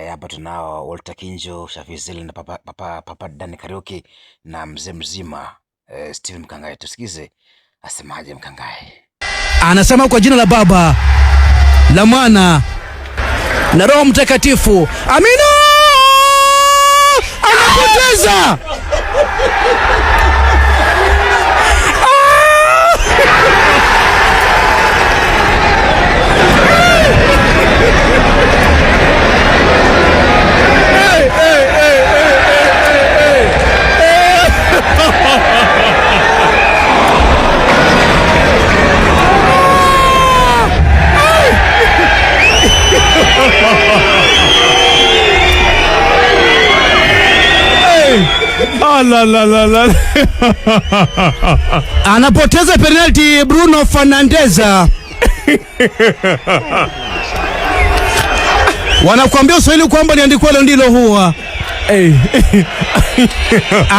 Hapa tunao Walter Kinjo, Shafizili na Papa Dani Kariuki na mzee mzima Steve Mkangai. Tusikize asemaje Mkangai. Anasema kwa jina la Baba, la Mwana na Roho Mtakatifu. Amina! Anapoteza! Anapoteza penalty Bruno Fernandes. Wanakuambia Uswahili kwamba niandikwa leo ndilo huwa.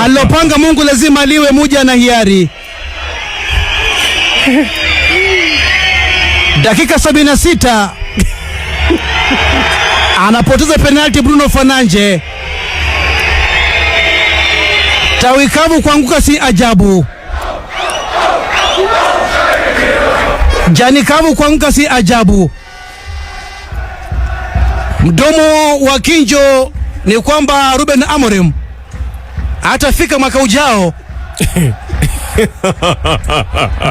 Alopanga Mungu lazima liwe muja na hiari. Dakika 76. Anapoteza penalty Bruno Fernandes. Tawi kavu kuanguka si ajabu. Jani kavu kuanguka si ajabu. Mdomo wa Kinjo ni kwamba Ruben Amorim atafika mwaka ujao.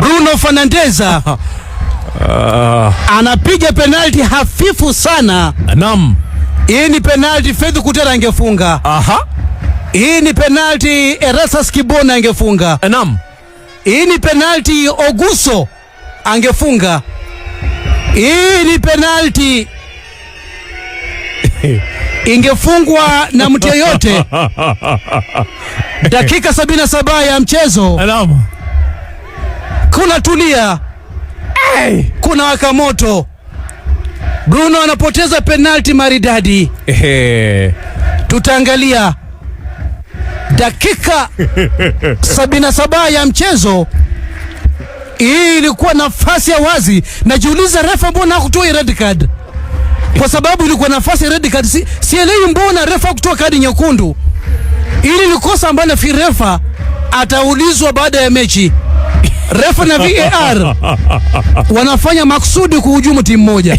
Bruno Fernandes anapiga penalty hafifu sana. Naam. Hii ni penalty Fedhu Kutera angefunga. Aha. Hii ni penalty Erastus Kibona angefunga. Naam. Hii ni penalty Oguso angefunga. Hii ni penalty ingefungwa na mtu yeyote. Dakika 77 ya mchezo. Naam. Kuna tulia. Kuna waka moto. Bruno anapoteza penalty maridadi. Tutaangalia dakika 77 ya mchezo. Hii ilikuwa nafasi ya wazi. Najiuliza refa mbona hakutoa red card? Kwa sababu ilikuwa nafasi ya red card. Sielewi mbona refa kutoa kadi nyekundu. Ili ni kosa ambalo refa ataulizwa baada ya mechi. Refa na VAR wanafanya maksudi kuhujumu timu moja.